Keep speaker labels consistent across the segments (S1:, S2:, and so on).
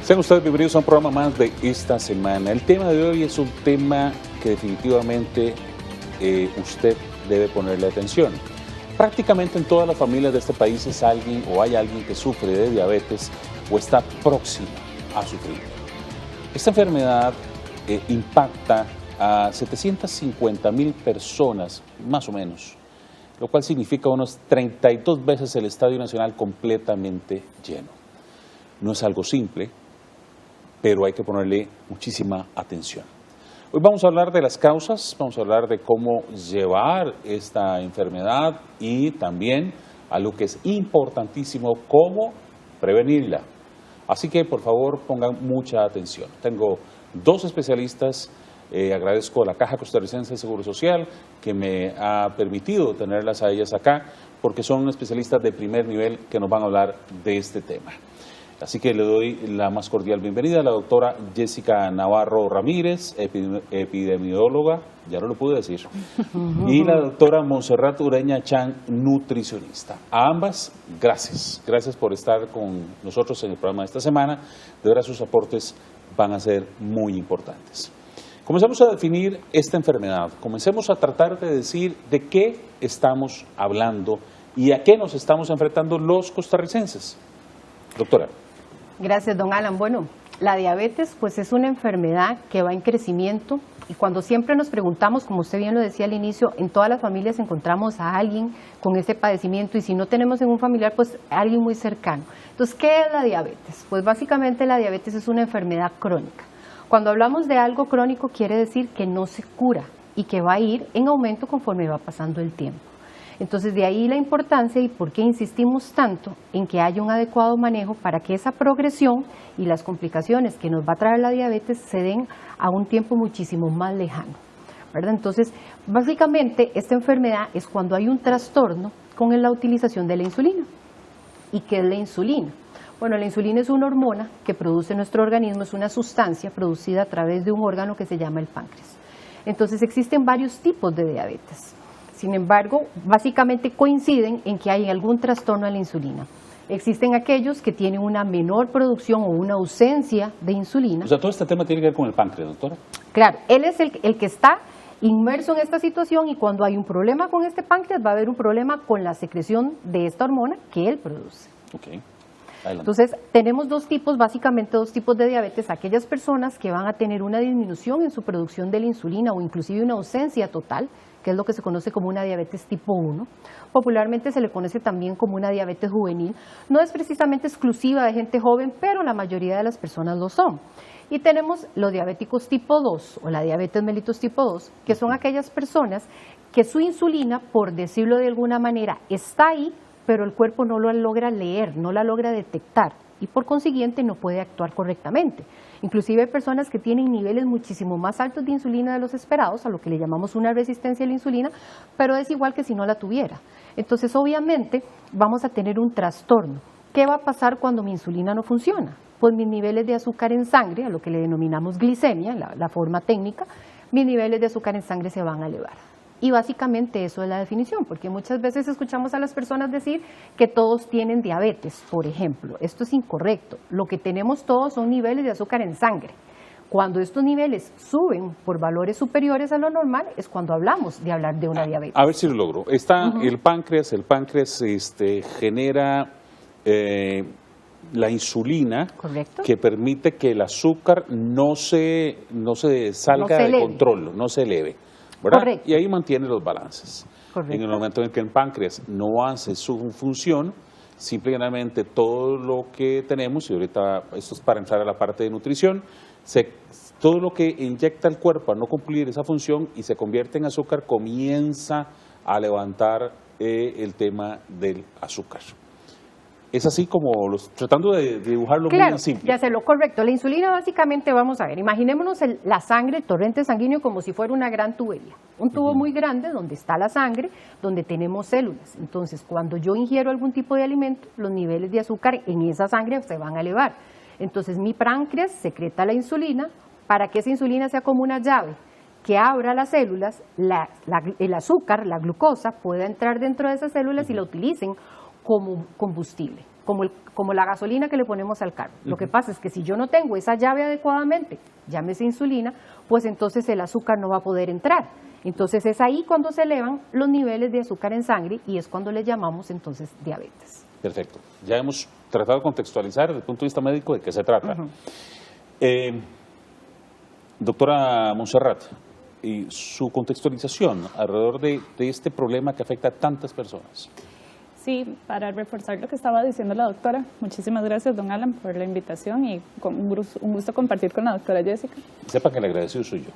S1: Sean ustedes bienvenidos a un programa más de esta semana. El tema de hoy es un tema que definitivamente usted debe ponerle atención. Prácticamente en todas las familias de este país es alguien o hay alguien que sufre de diabetes o está próximo a sufrir. Esta enfermedad impacta a 750,000 personas, más o menos, lo cual significa unos 32 veces el Estadio Nacional completamente lleno. No es algo simple, pero hay que ponerle muchísima atención. Hoy vamos a hablar de las causas, vamos a hablar de cómo llevar esta enfermedad y también algo que es importantísimo, cómo prevenirla. Así que por favor pongan mucha atención. Tengo dos especialistas, agradezco a la Caja Costarricense de Seguro Social que me ha permitido tenerlas a ellas acá porque son especialistas de primer nivel que nos van a hablar de este tema. Así que le doy la más cordial bienvenida a la doctora Jessica Navarro Ramírez, epidemióloga, ya no lo pude decir, y la doctora Montserrat Ureña Chan, nutricionista. A ambas, gracias. Gracias por estar con nosotros en el programa de esta semana. De verdad, sus aportes van a ser muy importantes. Comencemos a definir esta enfermedad. Comencemos a tratar de decir de qué estamos hablando y a qué nos estamos enfrentando los costarricenses. Doctora.
S2: Gracias, don Alan. Bueno, la diabetes pues es una enfermedad que va en crecimiento y cuando siempre nos preguntamos, como usted bien lo decía al inicio, en todas las familias encontramos a alguien con ese padecimiento y si no tenemos en un familiar, pues a alguien muy cercano. Entonces, ¿qué es la diabetes? Pues básicamente la diabetes es una enfermedad crónica. Cuando hablamos de algo crónico quiere decir que no se cura y que va a ir en aumento conforme va pasando el tiempo. Entonces, de ahí la importancia y por qué insistimos tanto en que haya un adecuado manejo para que esa progresión y las complicaciones que nos va a traer la diabetes se den a un tiempo muchísimo más lejano, ¿verdad? Entonces, básicamente, esta enfermedad es cuando hay un trastorno con la utilización de la insulina. ¿Y qué es la insulina? Bueno, la insulina es una hormona que produce nuestro organismo, es una sustancia producida a través de un órgano que se llama el páncreas. Entonces, existen varios tipos de diabetes. Sin embargo, básicamente coinciden en que hay algún trastorno a la insulina. Existen aquellos que tienen una menor producción o una ausencia de insulina.
S1: O sea, todo este tema tiene que ver con el páncreas, doctora.
S2: Claro, él es el que está inmerso en esta situación y cuando hay un problema con este páncreas va a haber un problema con la secreción de esta hormona que él produce.
S1: Okay.
S2: Entonces, tenemos básicamente dos tipos de diabetes, aquellas personas que van a tener una disminución en su producción de la insulina o inclusive una ausencia total, que es lo que se conoce como una diabetes tipo 1. Popularmente se le conoce también como una diabetes juvenil. No es precisamente exclusiva de gente joven, pero la mayoría de las personas lo son. Y tenemos los diabéticos tipo 2 o la diabetes mellitus tipo 2, que son aquellas personas que su insulina, por decirlo de alguna manera, está ahí, pero el cuerpo no la logra leer, no la logra detectar y por consiguiente no puede actuar correctamente. Inclusive hay personas que tienen niveles muchísimo más altos de insulina de los esperados, a lo que le llamamos una resistencia a la insulina, pero es igual que si no la tuviera. Entonces, obviamente, vamos a tener un trastorno. ¿Qué va a pasar cuando mi insulina no funciona? Pues mis niveles de azúcar en sangre, a lo que le denominamos glicemia, la forma técnica, mis niveles de azúcar en sangre se van a elevar. Y básicamente eso es la definición, porque muchas veces escuchamos a las personas decir que todos tienen diabetes, por ejemplo. Esto es incorrecto. Lo que tenemos todos son niveles de azúcar en sangre. Cuando estos niveles suben por valores superiores a lo normal, es cuando hablamos de hablar de una diabetes.
S1: A ver si lo logro. Está el páncreas genera la insulina.
S2: Correcto.
S1: Que permite que el azúcar no se salga de control, no se eleve. ¿Verdad?
S2: Correcto.
S1: Y ahí mantiene los balances.
S2: Correcto.
S1: En el momento en que el páncreas no hace su función, simplemente todo lo que tenemos, y ahorita esto es para entrar a la parte de nutrición, todo lo que inyecta el cuerpo a no cumplir esa función y se convierte en azúcar, comienza a levantar el tema del azúcar. Es así como tratando de dibujarlo muy simple.
S2: Ya sé, lo correcto. La insulina básicamente, vamos a ver, imaginémonos la sangre, el torrente sanguíneo como si fuera una gran tubería. Un tubo muy grande donde está la sangre, donde tenemos células. Entonces, cuando yo ingiero algún tipo de alimento, los niveles de azúcar en esa sangre se van a elevar. Entonces, mi páncreas secreta la insulina para que esa insulina sea como una llave que abra las células, el azúcar, la glucosa, pueda entrar dentro de esas células y la utilicen como combustible. como la gasolina que le ponemos al carro. Lo que pasa es que si yo no tengo esa llave adecuadamente, llámese insulina, pues entonces el azúcar no va a poder entrar. Entonces es ahí cuando se elevan los niveles de azúcar en sangre y es cuando le llamamos entonces diabetes.
S1: Perfecto. Ya hemos tratado de contextualizar desde el punto de vista médico de qué se trata. Doctora Montserrat, y su contextualización alrededor de este problema que afecta a tantas personas.
S3: Sí, para reforzar lo que estaba diciendo la doctora, muchísimas gracias, don Alan, por la invitación y un gusto compartir con la doctora Jessica.
S1: Sepa que el agradecido soy yo.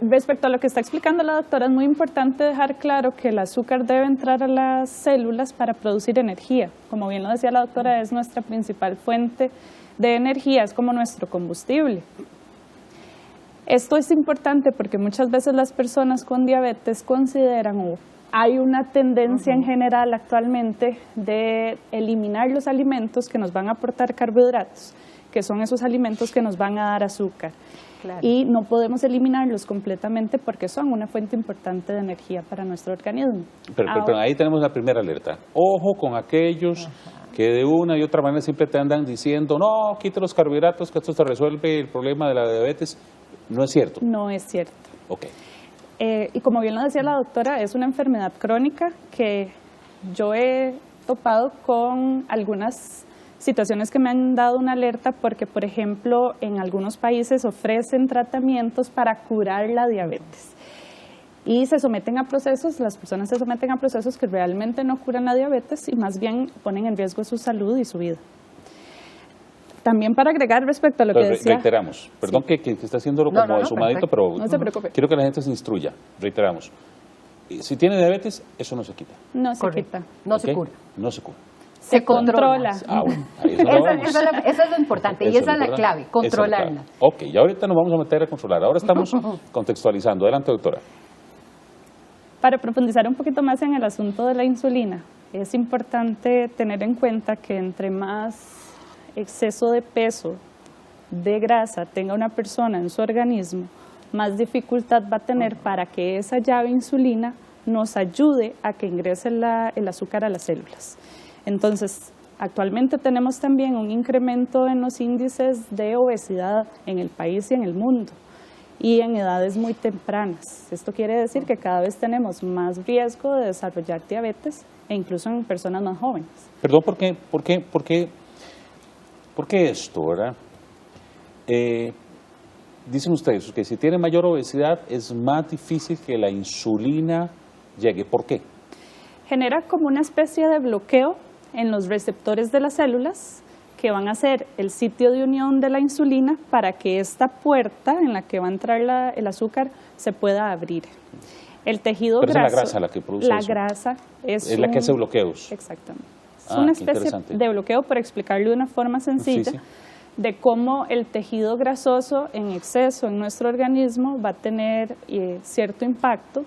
S3: Respecto a lo que está explicando la doctora, es muy importante dejar claro que el azúcar debe entrar a las células para producir energía. Como bien lo decía la doctora, es nuestra principal fuente de energía, es como nuestro combustible. Esto es importante porque muchas veces las personas con diabetes consideran, o hay una tendencia en general actualmente de eliminar los alimentos que nos van a aportar carbohidratos, que son esos alimentos que nos van a dar azúcar. Claro. Y no podemos eliminarlos completamente porque son una fuente importante de energía para nuestro organismo.
S1: Pero ahí tenemos la primera alerta. Ojo con aquellos que de una y otra manera siempre te andan diciendo, no, quite los carbohidratos, que esto te resuelve el problema de la diabetes. ¿No es cierto?
S3: No es cierto.
S1: Ok.
S3: Y como bien lo decía la doctora, es una enfermedad crónica que yo he topado con algunas situaciones que me han dado una alerta porque, por ejemplo, en algunos países ofrecen tratamientos para curar la diabetes. Y se someten a procesos, las personas se someten a procesos que realmente no curan la diabetes y más bien ponen en riesgo su salud y su vida. También para agregar respecto a lo que decía...
S1: Reiteramos, perdón sí. que está haciéndolo como sumadito, pero
S3: no se preocupe.
S1: Quiero que la gente se instruya. Reiteramos, si tiene diabetes, eso no se quita.
S3: No se quita.
S2: No se cura.
S1: No se cura.
S3: Se controla.
S1: Bueno,
S2: eso es lo importante y esa es la clave, controlarla.
S1: Ok, y ahorita nos vamos a meter a controlar. Ahora estamos contextualizando. Adelante, doctora.
S3: Para profundizar un poquito más en el asunto de la insulina, es importante tener en cuenta que entre más exceso de peso, de grasa tenga una persona en su organismo, más dificultad va a tener para que esa llave insulina nos ayude a que ingrese el azúcar a las células. Entonces, actualmente tenemos también un incremento en los índices de obesidad en el país y en el mundo, y en edades muy tempranas. Esto quiere decir que cada vez tenemos más riesgo de desarrollar diabetes, e incluso en personas más jóvenes.
S1: Perdón, ¿por qué esto, verdad? Dicen ustedes que si tiene mayor obesidad es más difícil que la insulina llegue. ¿Por qué?
S3: Genera como una especie de bloqueo en los receptores de las células que van a ser el sitio de unión de la insulina para que esta puerta en la que va a entrar el azúcar se pueda abrir. El tejido
S1: graso...
S3: Pero
S1: es la grasa la que produce
S3: la
S1: eso.
S3: Grasa es
S1: la que hace bloqueos.
S3: Exactamente. Es una especie de bloqueo, por explicarlo de una forma sencilla, sí. De cómo el tejido grasoso en exceso en nuestro organismo va a tener cierto impacto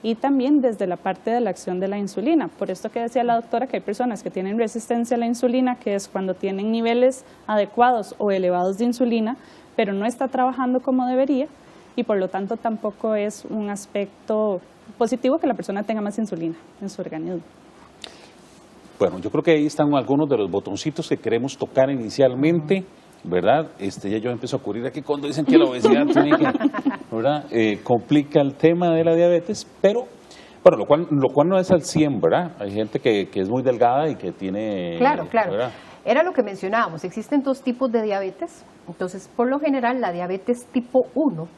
S3: y también desde la parte de la acción de la insulina. Por esto que decía la doctora que hay personas que tienen resistencia a la insulina, que es cuando tienen niveles adecuados o elevados de insulina, pero no está trabajando como debería y por lo tanto tampoco es un aspecto positivo que la persona tenga más insulina en su organismo.
S1: Bueno, yo creo que ahí están algunos de los botoncitos que queremos tocar inicialmente, ¿verdad? Ya yo empiezo a ocurrir aquí cuando dicen que la obesidad tiene que, ¿verdad? Complica el tema de la diabetes, pero, bueno, lo cual no es al 100, ¿verdad? Hay gente que es muy delgada y que tiene...
S2: Claro.
S1: ¿verdad?
S2: Era lo que mencionábamos, existen dos tipos de diabetes, entonces por lo general la diabetes tipo 1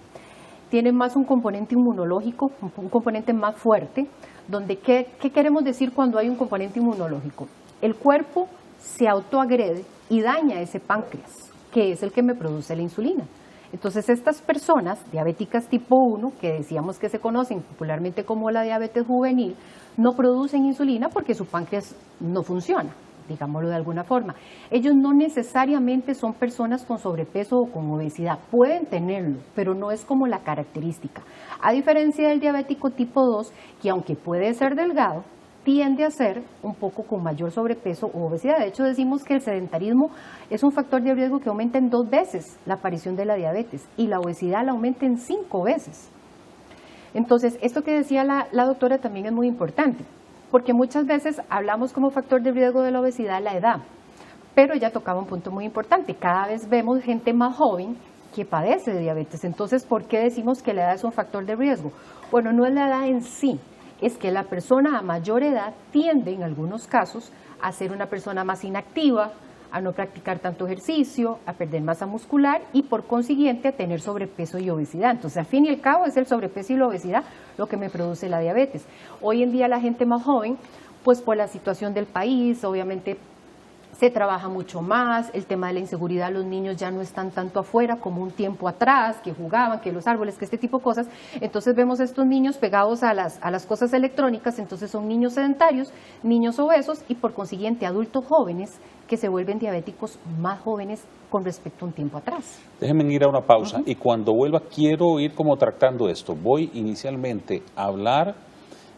S2: tiene más un componente inmunológico, un componente más fuerte, donde ¿qué queremos decir cuando hay un componente inmunológico? El cuerpo se autoagrede y daña ese páncreas, que es el que me produce la insulina. Entonces estas personas diabéticas tipo 1, que decíamos que se conocen popularmente como la diabetes juvenil, no producen insulina porque su páncreas no funciona, digámoslo de alguna forma. Ellos no necesariamente son personas con sobrepeso o con obesidad, pueden tenerlo, pero no es como la característica. A diferencia del diabético tipo 2, que aunque puede ser delgado, tiende a ser un poco con mayor sobrepeso o obesidad. De hecho, decimos que el sedentarismo es un factor de riesgo que aumenta en 2 veces la aparición de la diabetes y la obesidad la aumenta en 5 veces. Entonces, esto que decía la doctora también es muy importante. porque muchas veces hablamos como factor de riesgo de la obesidad la edad, pero ella tocaba un punto muy importante, cada vez vemos gente más joven que padece de diabetes. Entonces, ¿por qué decimos que la edad es un factor de riesgo? Bueno, no es la edad en sí, es que la persona a mayor edad tiende en algunos casos a ser una persona más inactiva, a no practicar tanto ejercicio, a perder masa muscular y por consiguiente a tener sobrepeso y obesidad. Entonces, al fin y al cabo es el sobrepeso y la obesidad lo que me produce la diabetes. Hoy en día la gente más joven, pues por la situación del país, obviamente se trabaja mucho más, el tema de la inseguridad, los niños ya no están tanto afuera como un tiempo atrás, que jugaban, que los árboles, que este tipo de cosas. Entonces vemos a estos niños pegados a las cosas electrónicas, entonces son niños sedentarios, niños obesos y por consiguiente adultos jóvenes que se vuelven diabéticos más jóvenes con respecto a un tiempo atrás.
S1: Déjenme ir a una pausa y cuando vuelva quiero ir como tratando esto. Voy inicialmente a hablar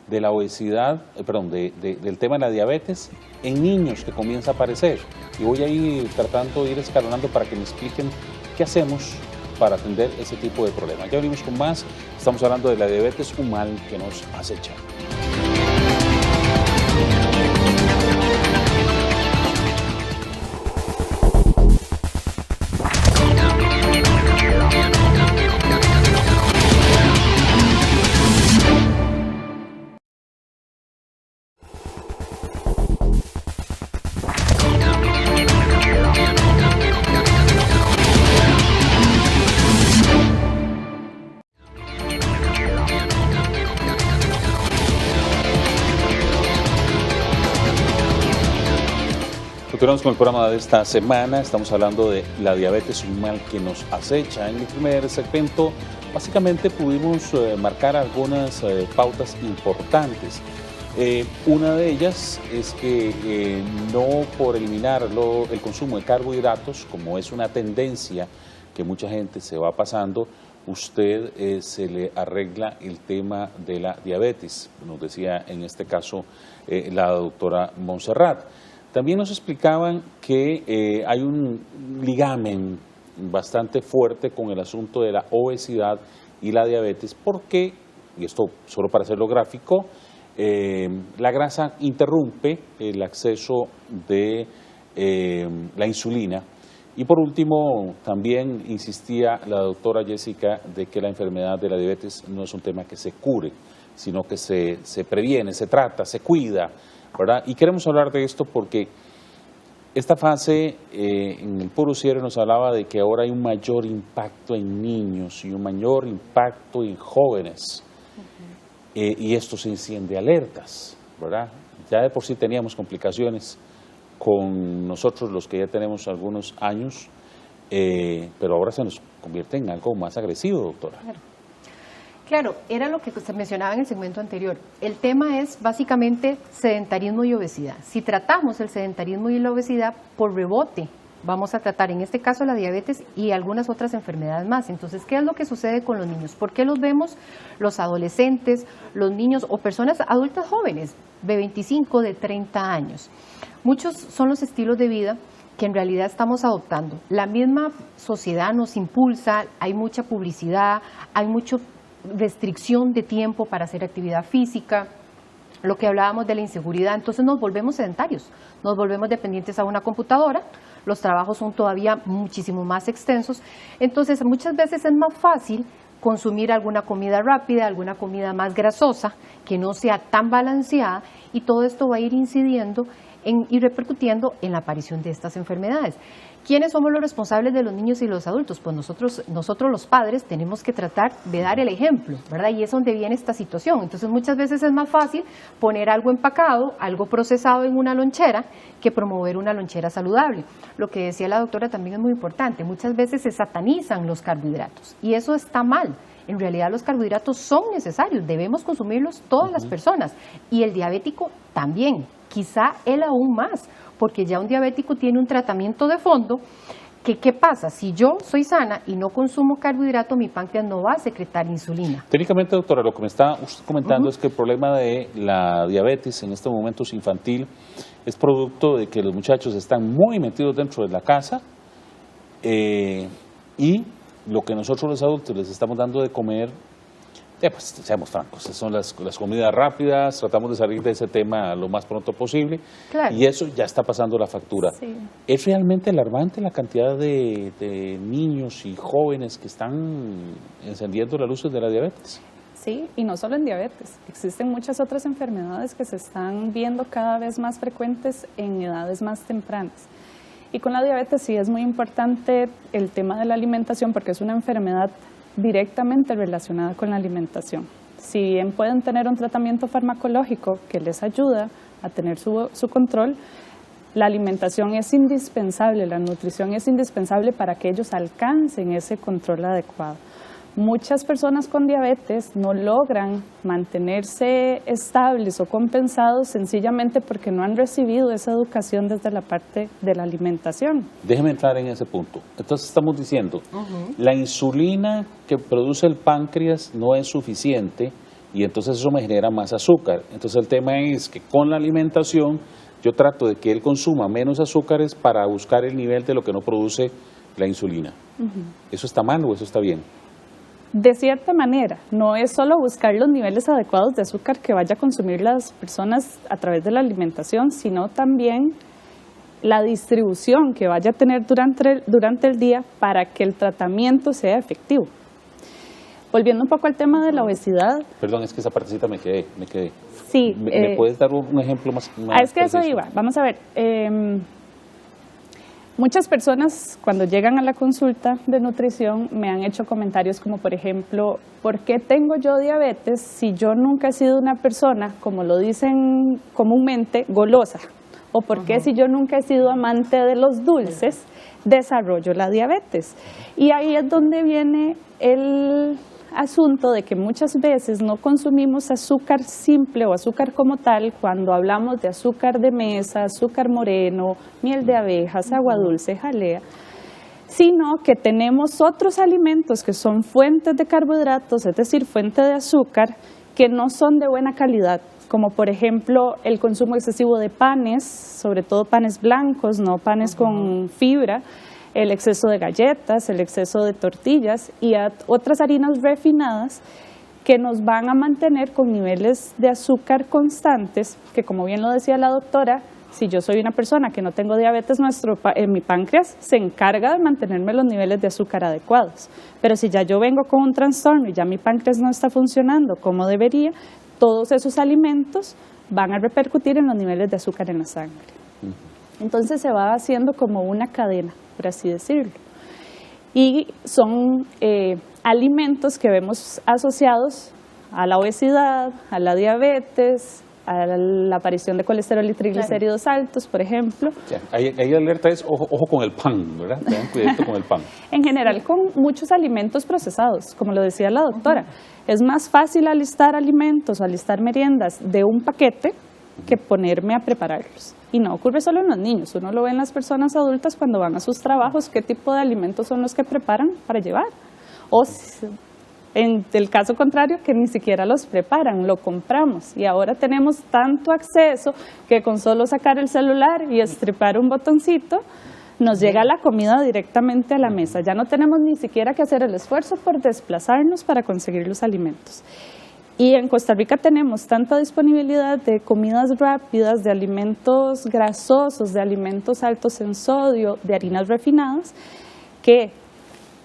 S1: de la obesidad, del tema de la diabetes en niños que comienza a aparecer. Y voy a ir tratando de ir escalonando para que me expliquen qué hacemos para atender ese tipo de problemas. Ya venimos con más, estamos hablando de la diabetes, un mal que nos acecha. Continuamos con el programa de esta semana, estamos hablando de la diabetes, un mal que nos acecha. En el primer segmento básicamente pudimos marcar algunas pautas importantes. Una de ellas es que no por eliminar el consumo de carbohidratos, como es una tendencia que mucha gente se va pasando, usted se le arregla el tema de la diabetes, nos decía en este caso la doctora Montserrat. También nos explicaban que hay un ligamen bastante fuerte con el asunto de la obesidad y la diabetes, porque, y esto solo para hacerlo gráfico, la grasa interrumpe el acceso de la insulina. Y por último, también insistía la doctora Jessica de que la enfermedad de la diabetes no es un tema que se cure, sino que se previene, se trata, se cuida, ¿verdad? Y queremos hablar de esto porque esta fase en el Puro Cierre nos hablaba de que ahora hay un mayor impacto en niños y un mayor impacto en jóvenes. Y esto se enciende alertas, ¿verdad? Ya de por sí teníamos complicaciones con nosotros los que ya tenemos algunos años, pero ahora se nos convierte en algo más agresivo, doctora.
S2: Claro, era lo que se mencionaba en el segmento anterior. El tema es básicamente sedentarismo y obesidad. Si tratamos el sedentarismo y la obesidad por rebote, vamos a tratar en este caso la diabetes y algunas otras enfermedades más. Entonces, ¿qué es lo que sucede con los niños? ¿Por qué los vemos los adolescentes, los niños o personas adultas jóvenes de 25, de 30 años? Muchos son los estilos de vida que en realidad estamos adoptando. La misma sociedad nos impulsa, hay mucha publicidad, hay mucha restricción de tiempo para hacer actividad física, lo que hablábamos de la inseguridad, entonces nos volvemos sedentarios, nos volvemos dependientes a una computadora, los trabajos son todavía muchísimo más extensos, entonces muchas veces es más fácil consumir alguna comida rápida, alguna comida más grasosa, que no sea tan balanceada, y todo esto va a ir incidiendo y repercutiendo en la aparición de estas enfermedades. ¿Quiénes somos los responsables de los niños y los adultos? Pues nosotros los padres tenemos que tratar de dar el ejemplo, ¿verdad? Y es donde viene esta situación. Entonces muchas veces es más fácil poner algo empacado, algo procesado en una lonchera, que promover una lonchera saludable. Lo que decía la doctora también es muy importante, muchas veces se satanizan los carbohidratos y eso está mal. En realidad los carbohidratos son necesarios, debemos consumirlos todas las personas y el diabético también, quizá él aún más, porque ya un diabético tiene un tratamiento de fondo que ¿qué pasa? Si yo soy sana y no consumo carbohidrato, mi páncreas no va a secretar insulina.
S1: Técnicamente, doctora, lo que me está usted comentando es que el problema de la diabetes en estos momentos infantil es producto de que los muchachos están muy metidos dentro de la casa y lo que nosotros los adultos les estamos dando de comer Pues seamos francos, esas son las comidas rápidas, tratamos de salir de ese tema lo más pronto posible,
S2: Claro.
S1: y eso ya está pasando la factura.
S3: Sí.
S1: Es realmente alarmante la cantidad de niños y jóvenes que están encendiendo las luces de la diabetes.
S3: Sí, y no solo en diabetes, existen muchas otras enfermedades que se están viendo cada vez más frecuentes en edades más tempranas. Y con la diabetes sí es muy importante el tema de la alimentación porque es una enfermedad directamente relacionada con la alimentación. Si bien pueden tener un tratamiento farmacológico que les ayuda a tener su control, la alimentación es indispensable, la nutrición es indispensable para que ellos alcancen ese control adecuado. Muchas personas con diabetes no logran mantenerse estables o compensados sencillamente porque no han recibido esa educación desde la parte de la alimentación.
S1: Déjeme entrar en ese punto. Entonces estamos diciendo, la insulina que produce el páncreas no es suficiente y entonces eso me genera más azúcar. Entonces el tema es que con la alimentación yo trato de que él consuma menos azúcares para buscar el nivel de lo que no produce la insulina. ¿Eso está mal o eso está bien?
S3: De cierta manera, no es solo buscar los niveles adecuados de azúcar que vaya a consumir las personas a través de la alimentación, sino también la distribución que vaya a tener durante el día para que el tratamiento sea efectivo. Volviendo un poco al tema de la obesidad.
S1: Perdón, es que esa partecita me quedé.
S3: Sí.
S1: ¿Me puedes dar un ejemplo más
S3: Es que
S1: preciso?
S3: eso iba. Vamos a ver. Muchas personas cuando llegan a la consulta de nutrición me han hecho comentarios como por ejemplo, ¿por qué tengo yo diabetes si yo nunca he sido una persona, como lo dicen comúnmente, golosa? ¿O por qué si yo nunca he sido amante de los dulces, desarrollo la diabetes? Y ahí es donde viene el asunto de que muchas veces no consumimos azúcar simple o azúcar como tal cuando hablamos de azúcar de mesa, azúcar moreno, miel de abejas, agua dulce, jalea, sino que tenemos otros alimentos que son fuentes de carbohidratos, es decir, fuente de azúcar, que no son de buena calidad, como por ejemplo el consumo excesivo de panes, sobre todo panes blancos, no panes con fibra, el exceso de galletas, el exceso de tortillas y otras harinas refinadas que nos van a mantener con niveles de azúcar constantes, que como bien lo decía la doctora, si yo soy una persona que no tengo diabetes, mi páncreas se encarga de mantenerme los niveles de azúcar adecuados. Pero si ya yo vengo con un trastorno y ya mi páncreas no está funcionando como debería, todos esos alimentos van a repercutir en los niveles de azúcar en la sangre. Entonces se va haciendo como una cadena, por así decirlo. Y son alimentos que vemos asociados a la obesidad, a la diabetes, a la aparición de colesterol y triglicéridos altos, por ejemplo.
S1: Ya, ahí alerta es ojo con el pan, ¿verdad? Tengan cuidado con el pan.
S3: En general con muchos alimentos procesados, como lo decía la doctora. Es más fácil alistar alimentos o alistar meriendas de un paquete que ponerme a prepararlos. Y no ocurre solo en los niños, uno lo ve en las personas adultas cuando van a sus trabajos, qué tipo de alimentos son los que preparan para llevar. O en el caso contrario, que ni siquiera los preparan, lo compramos. Y ahora tenemos tanto acceso que con solo sacar el celular y estripar un botoncito, nos llega la comida directamente a la mesa. Ya no tenemos ni siquiera que hacer el esfuerzo por desplazarnos para conseguir los alimentos. Y en Costa Rica tenemos tanta disponibilidad de comidas rápidas, de alimentos grasosos, de alimentos altos en sodio, de harinas refinadas, que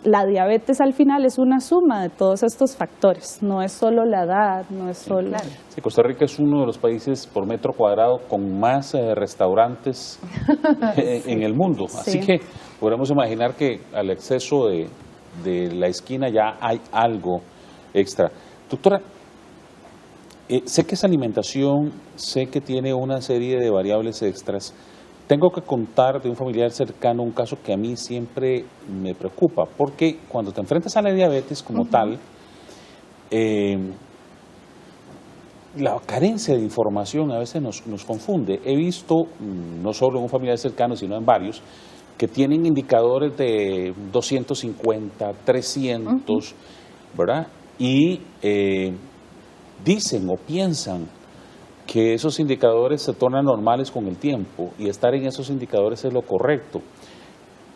S3: la diabetes al final es una suma de todos estos factores. No es solo la edad, no es solo...
S2: Claro.
S1: Sí, Costa Rica es uno de los países por metro cuadrado con más restaurantes en el mundo. Así
S3: Sí.
S1: que podemos imaginar que al exceso de la esquina ya hay algo extra. Doctora, sé que es alimentación, sé que tiene una serie de variables extras. Tengo que contar de un familiar cercano un caso que a mí siempre me preocupa, porque cuando te enfrentas a la diabetes como tal, la carencia de información a veces nos confunde. He visto, no solo en un familiar cercano, sino en varios, que tienen indicadores de 250, 300, ¿verdad? Y dicen o piensan que esos indicadores se tornan normales con el tiempo y estar en esos indicadores es lo correcto.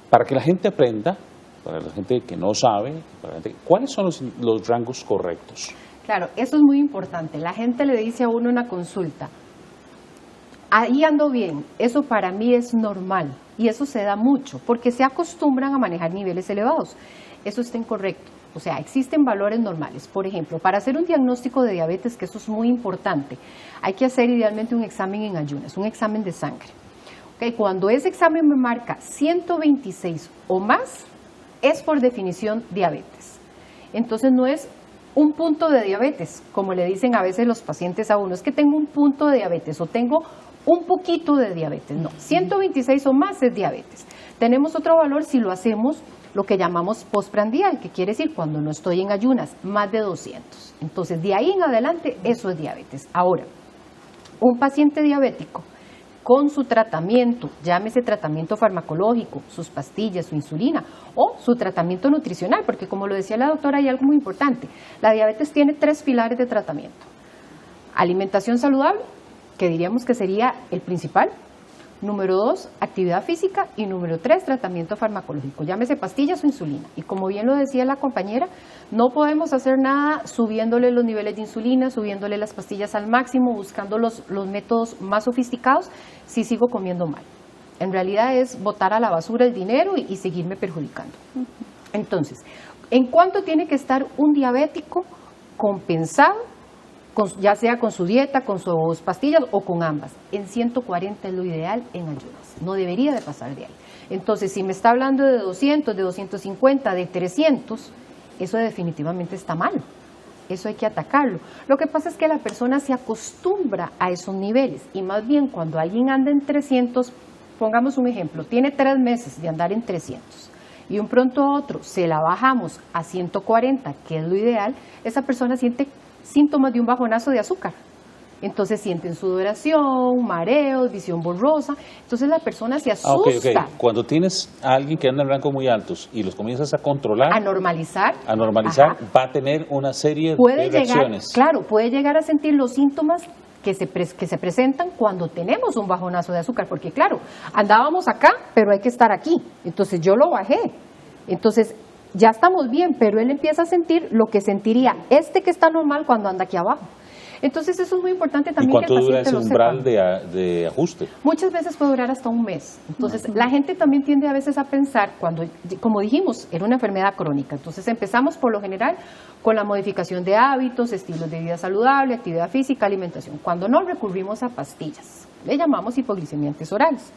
S1: Para que la gente aprenda, para la gente que no sabe, ¿cuáles son los rangos correctos?
S2: Claro, eso es muy importante. La gente le dice a uno en la consulta, ahí ando bien, eso para mí es normal. Y eso se da mucho, porque se acostumbran a manejar niveles elevados. Eso está incorrecto. O sea, existen valores normales. Por ejemplo, para hacer un diagnóstico de diabetes, que eso es muy importante, hay que hacer idealmente un examen en ayunas, un examen de sangre. Okay, cuando ese examen me marca 126 o más, es por definición diabetes. Entonces no es un punto de diabetes, como le dicen a veces los pacientes a uno, es que tengo un punto de diabetes o tengo un poquito de diabetes. No, 126 o más es diabetes. Tenemos otro valor si lo hacemos lo que llamamos postprandial, que quiere decir cuando no estoy en ayunas, más de 200. Entonces, de ahí en adelante, eso es diabetes. Ahora, un paciente diabético con su tratamiento, llámese tratamiento farmacológico, sus pastillas, su insulina o su tratamiento nutricional, porque como lo decía la doctora, hay algo muy importante. La diabetes tiene 3 pilares de tratamiento. Alimentación saludable, que diríamos que sería el principal. Número 2, actividad física. Y número 3, tratamiento farmacológico, llámese pastillas o insulina. Y como bien lo decía la compañera, no podemos hacer nada subiéndole los niveles de insulina, subiéndole las pastillas al máximo, buscando los métodos más sofisticados si sigo comiendo mal. En realidad es botar a la basura el dinero y seguirme perjudicando. Entonces, ¿en cuánto tiene que estar un diabético compensado? Ya sea con su dieta, con sus pastillas o con ambas. En 140 es lo ideal en ayunas. No debería de pasar de ahí. Entonces, si me está hablando de 200, de 250, de 300, eso definitivamente está mal. Eso hay que atacarlo. Lo que pasa es que la persona se acostumbra a esos niveles y más bien cuando alguien anda en 300, pongamos un ejemplo, tiene 3 meses de andar en 300 y un pronto a otro se la bajamos a 140, que es lo ideal, esa persona siente síntomas de un bajonazo de azúcar. Entonces sienten sudoración, mareos, visión borrosa. Entonces la persona se asusta.
S1: Okay. Cuando tienes a alguien que anda en rangos muy altos y los comienzas a controlar,
S2: a normalizar,
S1: va a tener una serie de reacciones.
S2: Claro, puede llegar a sentir los síntomas que se presentan cuando tenemos un bajonazo de azúcar. Porque claro, andábamos acá, pero hay que estar aquí. Entonces yo lo bajé. Entonces ya estamos bien, pero él empieza a sentir lo que sentiría que está normal cuando anda aquí abajo. Entonces eso es muy importante también.
S1: ¿Y cuánto dura ese umbral de ajuste?
S2: Muchas veces puede durar hasta un mes. Entonces la gente también tiende a veces a pensar, cuando, como dijimos, era una enfermedad crónica. Entonces empezamos por lo general con la modificación de hábitos, estilos de vida saludable, actividad física, alimentación. Cuando no, recurrimos a pastillas. Le llamamos hipoglicemiantes orales.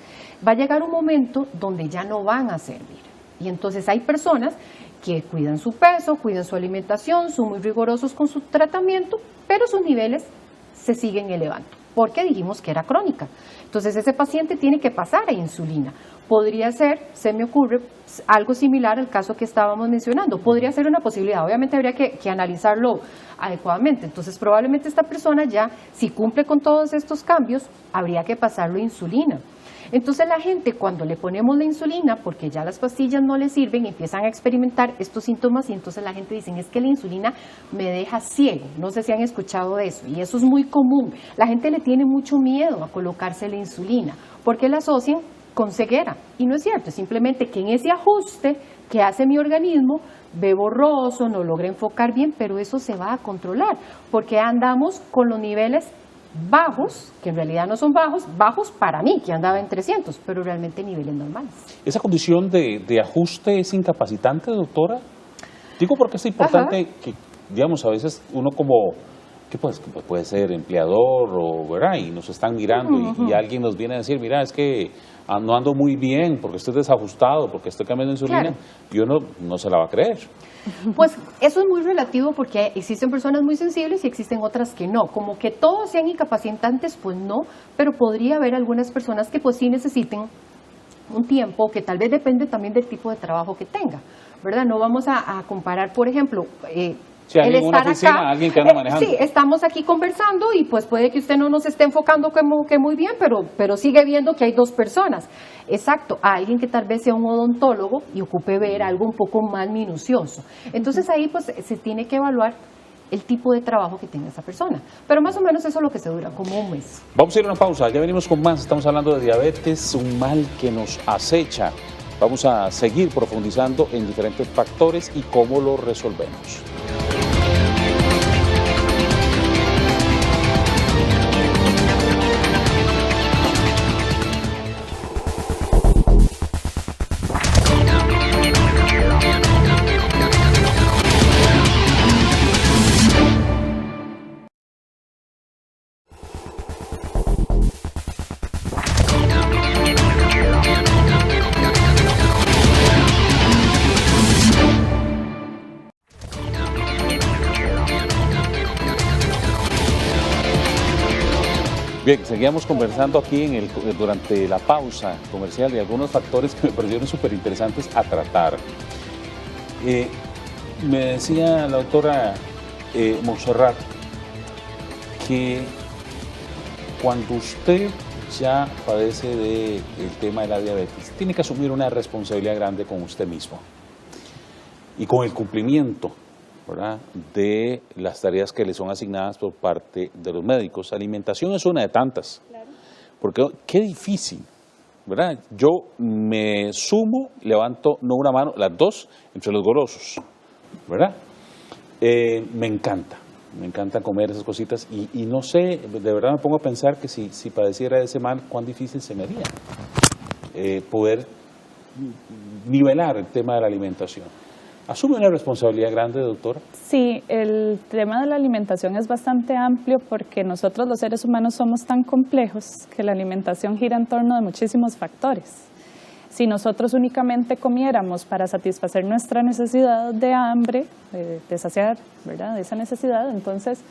S2: Va a llegar un momento donde ya no van a servir. Y entonces hay personas que cuidan su peso, cuidan su alimentación, son muy rigurosos con su tratamiento, pero sus niveles se siguen elevando, porque dijimos que era crónica. Entonces ese paciente tiene que pasar a insulina. Podría ser, se me ocurre, algo similar al caso que estábamos mencionando. Podría ser una posibilidad, obviamente habría que analizarlo adecuadamente. Entonces probablemente esta persona ya, si cumple con todos estos cambios, habría que pasarlo a insulina. Entonces la gente, cuando le ponemos la insulina, porque ya las pastillas no le sirven, empiezan a experimentar estos síntomas y entonces la gente dice, es que la insulina me deja ciego. No sé si han escuchado de eso y eso es muy común. La gente le tiene mucho miedo a colocarse la insulina porque la asocian con ceguera y no es cierto, es simplemente que en ese ajuste que hace mi organismo ve borroso, no logra enfocar bien, pero eso se va a controlar porque andamos con los niveles bajos, que en realidad no son bajos para mí, que andaba en 300, pero realmente niveles normales.
S1: ¿Esa condición de ajuste es incapacitante, doctora? Digo porque es importante que, digamos, a veces uno como, que puede ser empleador o, ¿verdad? Y nos están mirando y alguien nos viene a decir, mira, es que no ando muy bien porque estoy desajustado, porque estoy cambiando insulina, claro. Y uno no se la va a creer.
S2: Pues eso es muy relativo porque existen personas muy sensibles y existen otras que no. Como que todos sean incapacitantes, pues no, pero podría haber algunas personas que pues sí necesiten un tiempo, que tal vez depende también del tipo de trabajo que tenga, ¿verdad? No vamos a comparar, por ejemplo,
S1: si hay en una oficina, acá, alguien que anda manejando.
S2: Sí, estamos aquí conversando y pues puede que usted no nos esté enfocando como que muy bien, pero sigue viendo que hay 2 personas. Exacto, a alguien que tal vez sea un odontólogo y ocupe ver algo un poco más minucioso. Entonces ahí pues se tiene que evaluar el tipo de trabajo que tenga esa persona. Pero más o menos eso es lo que se dura, como un mes.
S1: Vamos a ir a una pausa, ya venimos con más. Estamos hablando de diabetes, un mal que nos acecha. Vamos a seguir profundizando en diferentes factores y cómo lo resolvemos. Bien, seguíamos conversando aquí durante la pausa comercial de algunos factores que me parecieron súper interesantes a tratar. Me decía la doctora Montserrat que cuando usted ya padece del tema de la diabetes, tiene que asumir una responsabilidad grande con usted mismo y con el cumplimiento, ¿verdad?, de las tareas que le son asignadas por parte de los médicos. Alimentación es una de tantas, claro. Porque qué difícil, ¿verdad? Yo me sumo, levanto no una mano, las dos entre los golosos, ¿verdad? Me encanta comer esas cositas y no sé, de verdad me pongo a pensar que si padeciera de ese mal, cuán difícil se me haría poder nivelar el tema de la alimentación. ¿Asume una responsabilidad grande, doctora?
S3: Sí, el tema de la alimentación es bastante amplio porque nosotros los seres humanos somos tan complejos que la alimentación gira en torno de muchísimos factores. Si nosotros únicamente comiéramos para satisfacer nuestra necesidad de hambre, de saciar, ¿verdad?, de esa necesidad, entonces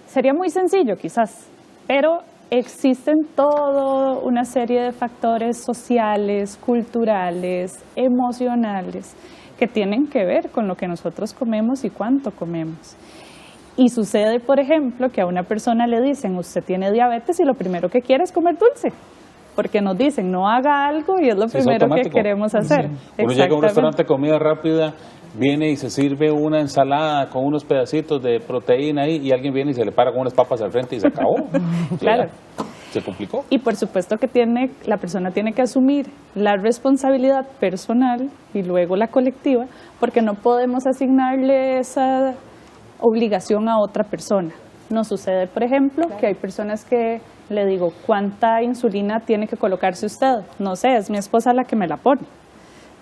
S3: sería muy sencillo quizás, pero existen toda una serie de factores sociales, culturales, emocionales, que tienen que ver con lo que nosotros comemos y cuánto comemos. Y sucede, por ejemplo, que a una persona le dicen, usted tiene diabetes y lo primero que quiere es comer dulce, porque nos dicen, no haga algo y es lo primero que queremos hacer.
S1: Sí. Uno llega a un restaurante de comida rápida, viene y se sirve una ensalada con unos pedacitos de proteína ahí y alguien viene y se le para con unas papas al frente y se acabó.
S3: Claro.
S1: ¿Se complicó?
S3: Y por supuesto que la persona tiene que asumir la responsabilidad personal y luego la colectiva, porque no podemos asignarle esa obligación a otra persona. Nos sucede, por ejemplo, que hay personas que le digo, ¿cuánta insulina tiene que colocarse usted? No sé, es mi esposa la que me la pone,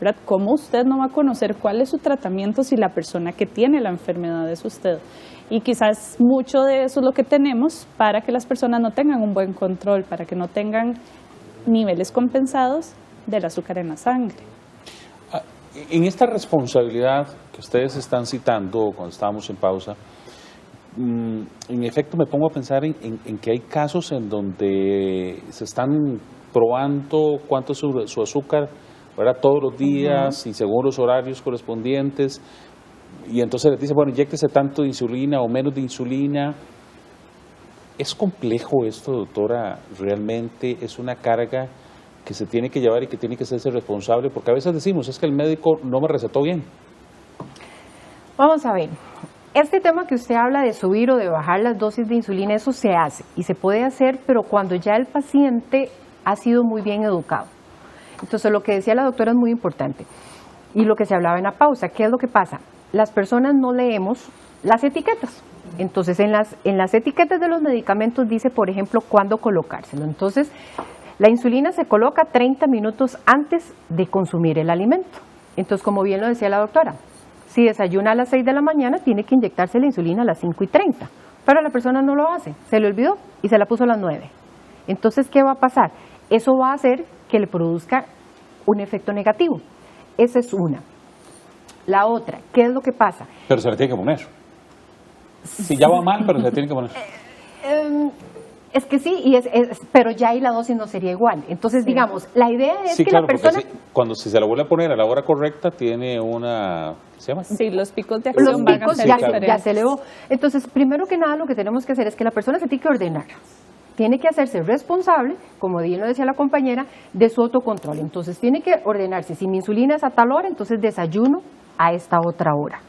S3: ¿verdad? ¿Cómo usted no va a conocer cuál es su tratamiento si la persona que tiene la enfermedad es usted? Y quizás mucho de eso es lo que tenemos para que las personas no tengan un buen control, para que no tengan niveles compensados del azúcar en la sangre.
S1: En esta responsabilidad que ustedes están citando cuando estábamos en pausa, en efecto me pongo a pensar en que hay casos en donde se están probando cuánto es su azúcar, ¿verdad?, todos los días y según los horarios correspondientes. Y entonces les dice, bueno, inyéctese tanto de insulina o menos de insulina. ¿Es complejo esto, doctora? ¿Realmente es una carga que se tiene que llevar y que tiene que hacerse responsable? Porque a veces decimos, es que el médico no me recetó bien.
S2: Vamos a ver, este tema que usted habla de subir o de bajar las dosis de insulina, eso se hace y se puede hacer, pero cuando ya el paciente ha sido muy bien educado. Entonces lo que decía la doctora es muy importante y lo que se hablaba en la pausa, ¿qué es lo que pasa? Las personas no leemos las etiquetas. Entonces, en las etiquetas de los medicamentos dice, por ejemplo, cuándo colocárselo. Entonces, la insulina se coloca 30 minutos antes de consumir el alimento. Entonces, como bien lo decía la doctora, si desayuna a las 6 de la mañana, tiene que inyectarse la insulina a las 5:30. Pero la persona no lo hace, se le olvidó y se la puso a las 9. Entonces, ¿qué va a pasar? Eso va a hacer que le produzca un efecto negativo. Esa es una. La otra, ¿qué es lo que pasa?
S1: Pero se le tiene que poner. Si ya va mal, pero se le tiene que poner.
S2: Es que sí, pero ya ahí la dosis no sería igual. Entonces, digamos, la idea es que
S1: claro,
S2: la persona...
S1: Si se la vuelve a poner a la hora correcta, tiene una... ¿Qué se llama?
S3: Sí, los picos de acción van a ser diferentes.
S2: Ya se elevó. Entonces, primero que nada, lo que tenemos que hacer es que la persona se tiene que ordenar. Tiene que hacerse responsable, como bien lo decía la compañera, de su autocontrol. Entonces, tiene que ordenarse. Si mi insulina es a tal hora, entonces desayuno a esta otra hora.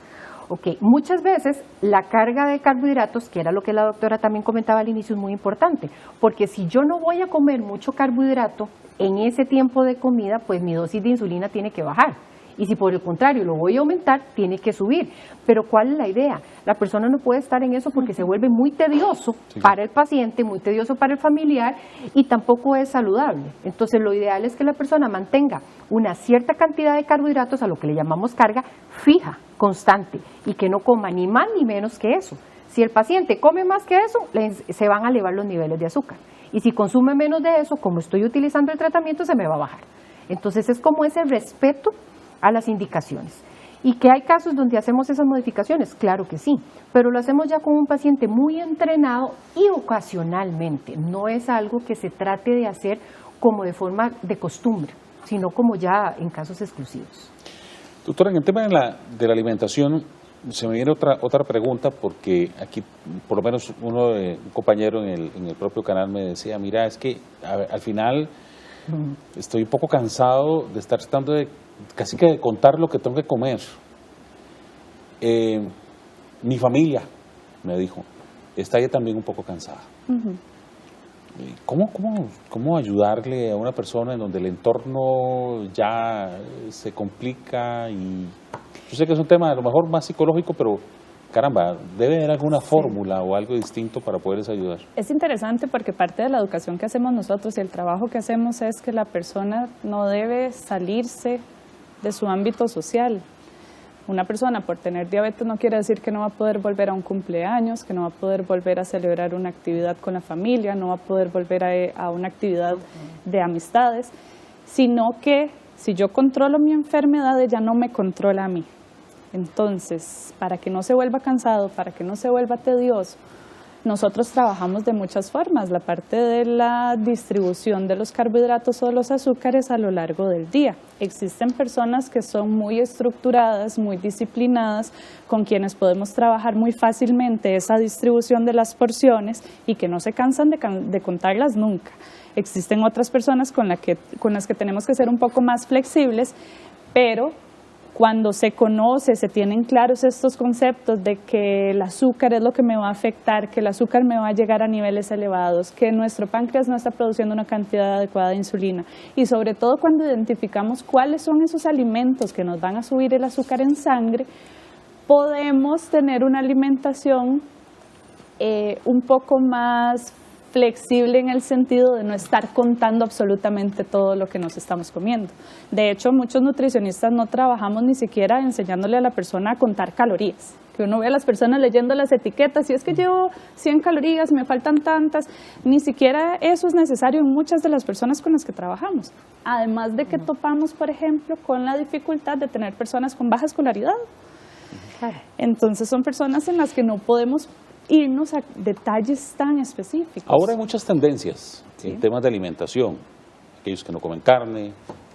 S2: Ok, muchas veces la carga de carbohidratos, que era lo que la doctora también comentaba al inicio, es muy importante, porque si yo no voy a comer mucho carbohidrato en ese tiempo de comida, pues mi dosis de insulina tiene que bajar. Y si por el contrario lo voy a aumentar, tiene que subir. Pero ¿cuál es la idea? La persona no puede estar en eso porque se vuelve muy tedioso para el paciente, muy tedioso para el familiar y tampoco es saludable. Entonces lo ideal es que la persona mantenga una cierta cantidad de carbohidratos, a lo que le llamamos carga fija, constante, y que no coma ni más ni menos que eso. Si el paciente come más que eso, se van a elevar los niveles de azúcar. Y si consume menos de eso, como estoy utilizando el tratamiento, se me va a bajar. Entonces es como ese respeto a las indicaciones. ¿Y que hay casos donde hacemos esas modificaciones? Claro que sí, pero lo hacemos ya con un paciente muy entrenado y ocasionalmente. No es algo que se trate de hacer como de forma de costumbre, sino como ya en casos exclusivos.
S1: Doctora, en el tema de la alimentación, se me viene otra pregunta, porque aquí, por lo menos un compañero en el propio canal me decía, mira, es que al final estoy un poco cansado de estar tratando de casi que de contar lo que tengo que comer. Mi familia, me dijo, está ya también un poco cansada. ¿Cómo ayudarle a una persona en donde el entorno ya se complica? Y yo sé que es un tema a lo mejor más psicológico, pero caramba, debe haber alguna fórmula o algo distinto para poderles ayudar.
S3: Es interesante porque parte de la educación que hacemos nosotros y el trabajo que hacemos es que la persona no debe salirse de su ámbito social. Una persona por tener diabetes no quiere decir que no va a poder volver a un cumpleaños, que no va a poder volver a celebrar una actividad con la familia, no va a poder volver a una actividad de amistades, sino que si yo controlo mi enfermedad, ella no me controla a mí. Entonces, para que no se vuelva cansado, para que no se vuelva tedioso, nosotros trabajamos de muchas formas, la parte de la distribución de los carbohidratos o de los azúcares a lo largo del día. Existen personas que son muy estructuradas, muy disciplinadas, con quienes podemos trabajar muy fácilmente esa distribución de las porciones y que no se cansan de contarlas nunca. Existen otras personas con las que tenemos que ser un poco más flexibles, pero cuando se conoce, se tienen claros estos conceptos de que el azúcar es lo que me va a afectar, que el azúcar me va a llegar a niveles elevados, que nuestro páncreas no está produciendo una cantidad adecuada de insulina y sobre todo cuando identificamos cuáles son esos alimentos que nos van a subir el azúcar en sangre, podemos tener una alimentación un poco más flexible en el sentido de no estar contando absolutamente todo lo que nos estamos comiendo. De hecho, muchos nutricionistas no trabajamos ni siquiera enseñándole a la persona a contar calorías. Que uno ve a las personas leyendo las etiquetas y es que llevo 100 calorías, me faltan tantas. Ni siquiera eso es necesario en muchas de las personas con las que trabajamos. Además de que topamos, por ejemplo, con la dificultad de tener personas con baja escolaridad. Entonces son personas en las que no podemos irnos a detalles tan específicos.
S1: Ahora hay muchas tendencias en temas de alimentación. Aquellos que no comen carne,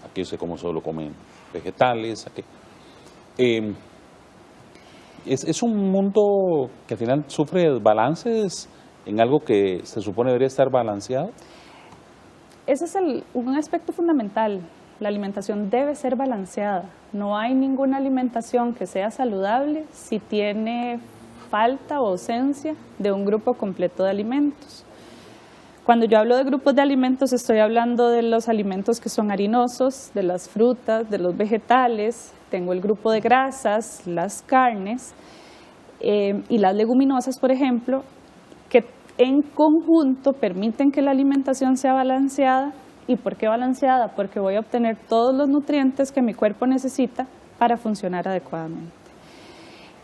S1: aquellos que como solo comen vegetales. Es un mundo que al final sufre desbalances en algo que se supone debería estar balanceado.
S3: Ese es un aspecto fundamental. La alimentación debe ser balanceada. No hay ninguna alimentación que sea saludable si tiene falta o ausencia de un grupo completo de alimentos. Cuando yo hablo de grupos de alimentos, estoy hablando de los alimentos que son harinosos, de las frutas, de los vegetales, tengo el grupo de grasas, las carnes y las leguminosas, por ejemplo, que en conjunto permiten que la alimentación sea balanceada. ¿Y por qué balanceada? Porque voy a obtener todos los nutrientes que mi cuerpo necesita para funcionar adecuadamente.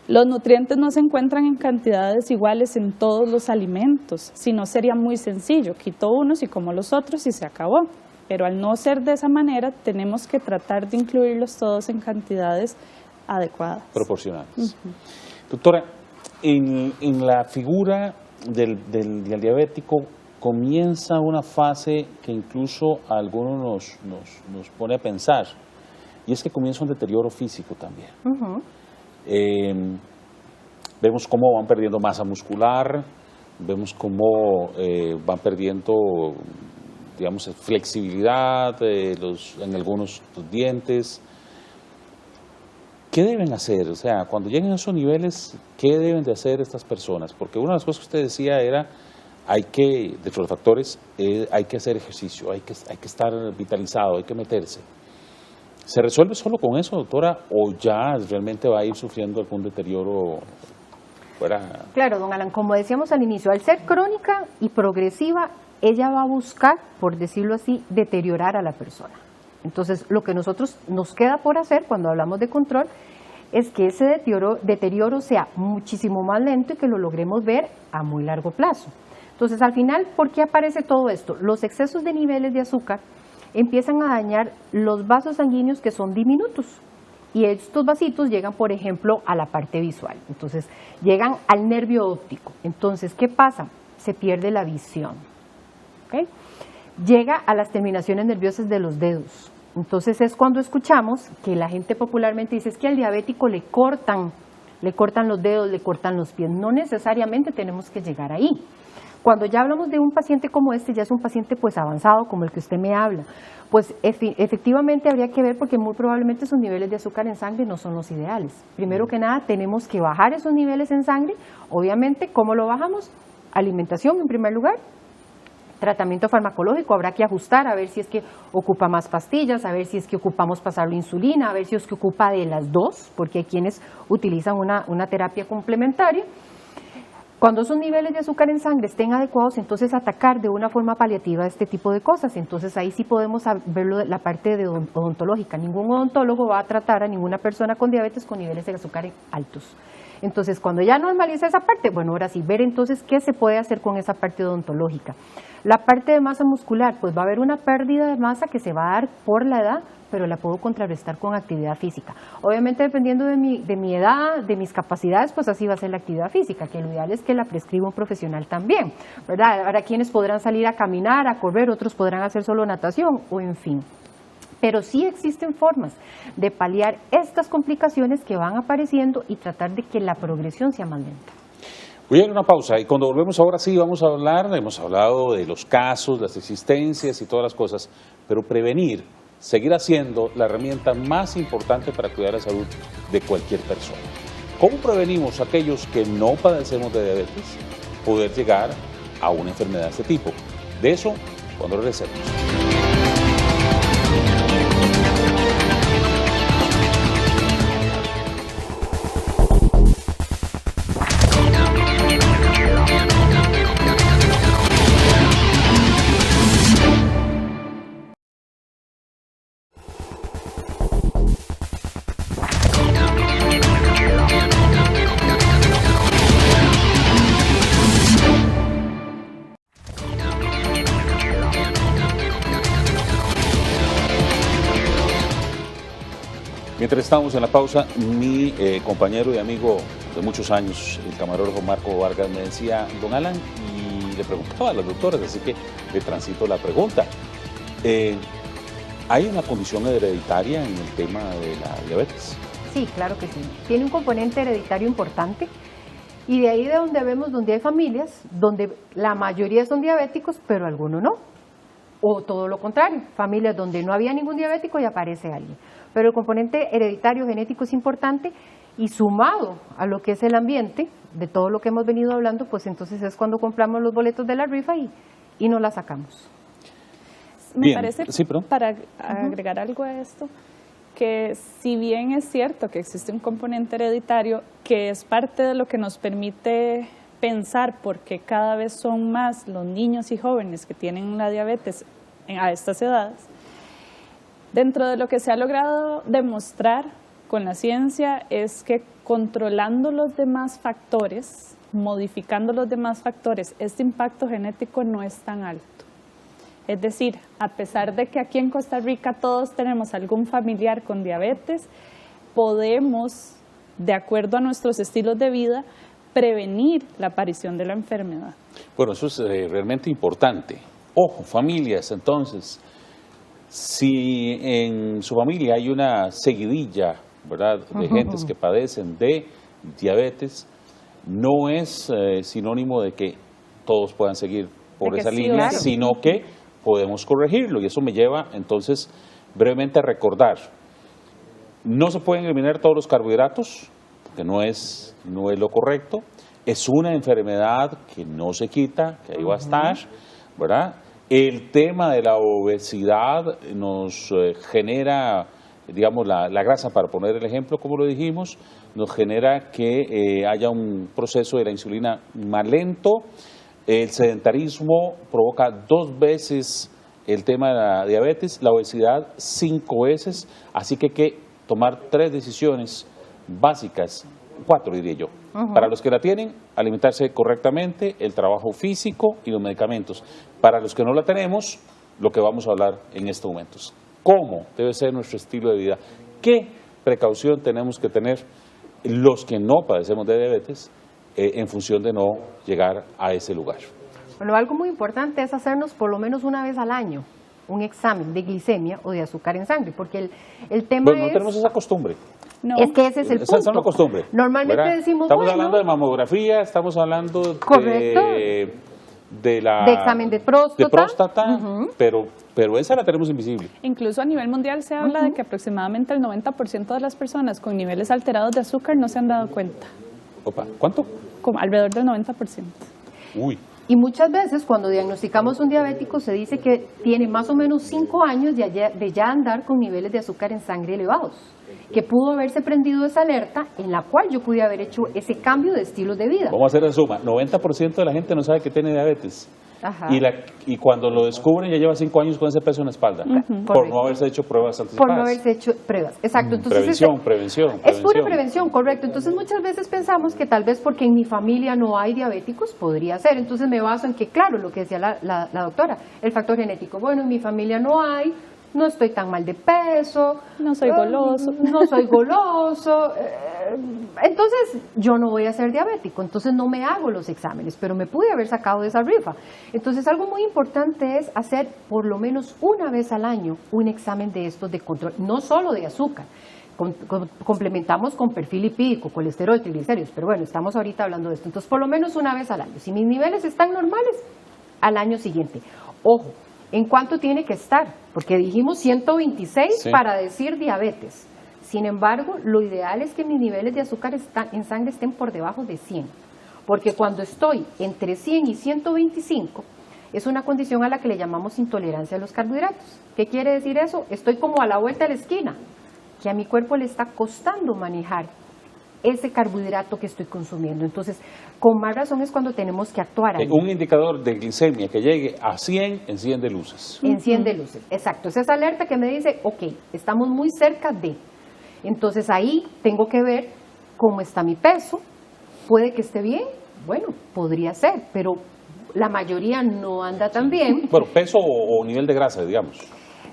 S3: Los nutrientes no se encuentran en cantidades iguales en todos los alimentos, si no sería muy sencillo, quito unos y como los otros y se acabó. Pero al no ser de esa manera, tenemos que tratar de incluirlos todos en cantidades adecuadas.
S1: Proporcionales. Doctora, en la figura del diabético comienza una fase que incluso a algunos nos pone a pensar, y es que comienza un deterioro físico también. Vemos cómo van perdiendo masa muscular, vemos cómo van perdiendo, digamos, flexibilidad en algunos dientes. ¿Qué deben hacer? O sea, cuando lleguen a esos niveles, ¿qué deben de hacer estas personas? Porque una de las cosas que usted decía era, de los factores, hay que hacer ejercicio, hay que estar vitalizado, hay que meterse. ¿Se resuelve solo con eso, doctora, o ya realmente va a ir sufriendo algún deterioro fuera?
S2: Claro, don Alan, como decíamos al inicio, al ser crónica y progresiva, ella va a buscar, por decirlo así, deteriorar a la persona. Entonces, lo que nosotros nos queda por hacer cuando hablamos de control es que ese deterioro sea muchísimo más lento y que lo logremos ver a muy largo plazo. Entonces, al final, ¿por qué aparece todo esto? Los excesos de niveles de azúcar empiezan a dañar los vasos sanguíneos que son diminutos y estos vasitos llegan, por ejemplo, a la parte visual. Entonces, llegan al nervio óptico. Entonces, ¿qué pasa? Se pierde la visión. ¿Okay? Llega a las terminaciones nerviosas de los dedos. Entonces, es cuando escuchamos que la gente popularmente dice, es que al diabético le cortan los dedos, le cortan los pies. No necesariamente tenemos que llegar ahí. Cuando ya hablamos de un paciente como este, ya es un paciente pues avanzado, como el que usted me habla, pues efectivamente habría que ver, porque muy probablemente sus niveles de azúcar en sangre no son los ideales. Primero que nada, tenemos que bajar esos niveles en sangre. Obviamente, ¿cómo lo bajamos? Alimentación en primer lugar. Tratamiento farmacológico, habrá que ajustar, a ver si es que ocupa más pastillas, a ver si es que ocupamos pasarlo insulina, a ver si es que ocupa de las dos, porque hay quienes utilizan una terapia complementaria. Cuando esos niveles de azúcar en sangre estén adecuados, entonces atacar de una forma paliativa este tipo de cosas. Entonces ahí sí podemos verlo la parte de odontológica. Ningún odontólogo va a tratar a ninguna persona con diabetes con niveles de azúcar altos. Entonces, cuando ya normaliza esa parte, bueno, ahora sí, ver entonces qué se puede hacer con esa parte odontológica. La parte de masa muscular, pues va a haber una pérdida de masa que se va a dar por la edad, pero la puedo contrarrestar con actividad física. Obviamente, dependiendo de mi edad, de mis capacidades, pues así va a ser la actividad física, que lo ideal es que la prescriba un profesional también, ¿verdad? Ahora, quienes podrán salir a caminar, a correr, otros podrán hacer solo natación, o en fin. Pero sí existen formas de paliar estas complicaciones que van apareciendo y tratar de que la progresión sea más lenta.
S1: Voy a ir a una pausa y cuando volvemos ahora sí vamos a hablar, hemos hablado de los casos, las existencias y todas las cosas, pero prevenir seguirá siendo la herramienta más importante para cuidar la salud de cualquier persona. ¿Cómo prevenimos a aquellos que no padecemos de diabetes poder llegar a una enfermedad de este tipo? De eso cuando regresemos. Mientras estamos en la pausa, mi compañero y amigo de muchos años, el camarógrafo Marco Vargas, me decía, don Alan, y le preguntaba a las doctoras, así que le transito la pregunta. ¿Hay una condición hereditaria en el tema de la diabetes?
S2: Sí, claro que sí. Tiene un componente hereditario importante y de ahí de donde vemos donde hay familias donde la mayoría son diabéticos, pero algunos no. O todo lo contrario, familias donde no había ningún diabético y aparece alguien. Pero el componente hereditario genético es importante y sumado a lo que es el ambiente, de todo lo que hemos venido hablando, pues entonces es cuando compramos los boletos de la rifa y nos la sacamos.
S3: Me parece, sí, para agregar algo a esto, que si bien es cierto que existe un componente hereditario que es parte de lo que nos permite pensar porque cada vez son más los niños y jóvenes que tienen la diabetes a estas edades, dentro de lo que se ha logrado demostrar con la ciencia es que controlando los demás factores, modificando los demás factores, este impacto genético no es tan alto. Es decir, a pesar de que aquí en Costa Rica todos tenemos algún familiar con diabetes, podemos, de acuerdo a nuestros estilos de vida, prevenir la aparición de la enfermedad.
S1: Bueno, eso es realmente importante. Ojo, familias, entonces, si en su familia hay una seguidilla, ¿verdad?, de gentes que padecen de diabetes, no es sinónimo de que todos puedan seguir por esa línea, claro, sino que podemos corregirlo. Y eso me lleva, entonces, brevemente a recordar. No se pueden eliminar todos los carbohidratos, que no es lo correcto. Es una enfermedad que no se quita, que ahí va a estar, ¿verdad? El tema de la obesidad nos genera, digamos, la grasa, para poner el ejemplo, como lo dijimos, nos genera que haya un proceso de la insulina más lento. El sedentarismo provoca 2 veces el tema de la diabetes, la obesidad 5 veces, así que hay que tomar 3 decisiones básicas, 4 diría yo. Para los que la tienen, alimentarse correctamente, el trabajo físico y los medicamentos. Para los que no la tenemos, lo que vamos a hablar en estos momentos. ¿Cómo debe ser nuestro estilo de vida? ¿Qué precaución tenemos que tener los que no padecemos de diabetes en función de no llegar a ese lugar?
S2: Bueno, algo muy importante es hacernos por lo menos una vez al año un examen de glicemia o de azúcar en sangre, porque el tema
S1: Bueno, no tenemos esa costumbre.
S3: No.
S2: es que ese es el punto.
S1: Esa es una costumbre.
S2: Normalmente
S1: ¿verdad?
S2: decimos,
S1: estamos
S2: bueno,
S1: hablando de mamografía, estamos hablando
S2: Correcto.
S1: de
S2: examen de próstata.
S1: pero esa la tenemos invisible.
S3: Incluso a nivel mundial se habla de que aproximadamente el 90% de las personas con niveles alterados de azúcar no se han dado cuenta.
S1: Opa, ¿cuánto?
S3: Como alrededor del 90%.
S1: Uy.
S2: Y muchas veces cuando diagnosticamos un diabético se dice que tiene más o menos 5 años de ya andar con niveles de azúcar en sangre elevados, que pudo haberse prendido esa alerta en la cual yo pude haber hecho ese cambio de estilo de vida.
S1: Vamos a hacer la suma. 90% de la gente no sabe que tiene diabetes.
S2: Ajá.
S1: Y cuando lo descubren ya lleva 5 años con ese peso en la espalda, por
S2: Correcto.
S1: no haberse hecho pruebas anticipadas.
S2: Por no haberse hecho pruebas, exacto. Entonces
S1: Prevención.
S2: es pura prevención, correcto. Entonces muchas veces pensamos que tal vez porque en mi familia no hay diabéticos podría ser. Entonces me baso en que, claro, lo que decía la doctora, el factor genético. Bueno, en mi familia no hay, no estoy tan mal de peso,
S3: No soy goloso.
S2: no soy goloso, entonces yo no voy a ser diabético, entonces no me hago los exámenes, pero me pude haber sacado de esa rifa. Entonces algo muy importante es hacer por lo menos una vez al año un examen de estos de control, no solo de azúcar. Complementamos con perfil lipídico, colesterol, triglicéridos, pero bueno, estamos ahorita hablando de esto. Entonces por lo menos una vez al año. Si mis niveles están normales, al año siguiente. Ojo, ¿en cuánto tiene que estar? Porque dijimos 126
S1: Sí.
S2: para decir diabetes. Sin embargo, lo ideal es que mis niveles de azúcar en sangre estén por debajo de 100. Porque cuando estoy entre 100 y 125, es una condición a la que le llamamos intolerancia a los carbohidratos. ¿Qué quiere decir eso? Estoy como a la vuelta de la esquina, que a mi cuerpo le está costando manejar ese carbohidrato que estoy consumiendo. Entonces, con más razón es cuando tenemos que actuar ahí.
S1: Un indicador de glicemia que llegue a 100 enciende luces.
S2: Enciende luces, exacto. Es esa alerta que me dice, ok, estamos muy cerca de. Entonces ahí tengo que ver cómo está mi peso. Puede que esté bien, bueno, podría ser, pero la mayoría no anda tan bien.
S1: Bueno, peso o nivel de grasa, digamos.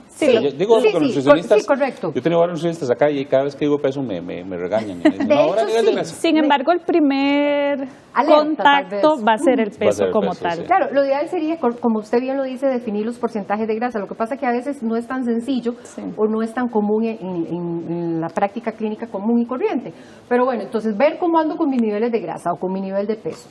S2: Sí,
S1: Yo digo
S2: sí,
S1: con los
S2: sí,
S1: nutricionistas.
S2: sí, correcto.
S1: Yo he tenido varios nutricionistas acá y cada vez que digo peso me regañan. Me dicen,
S2: De
S1: "No, ahora
S2: hecho,
S1: nivel de
S2: sí.
S1: grasa".
S3: Sin embargo, el primer
S2: Alerta,
S3: contacto
S2: tal vez.
S3: va a ser el
S1: Va a
S3: peso
S1: ser el
S3: como
S1: peso,
S3: tal.
S1: sí.
S2: Claro, lo ideal sería, como usted bien lo dice, definir los porcentajes de grasa. Lo que pasa es que a veces no es tan sencillo
S3: Sí.
S2: o no es tan común en la práctica clínica común y corriente. Pero bueno, entonces ver cómo ando con mis niveles de grasa o con mi nivel de peso.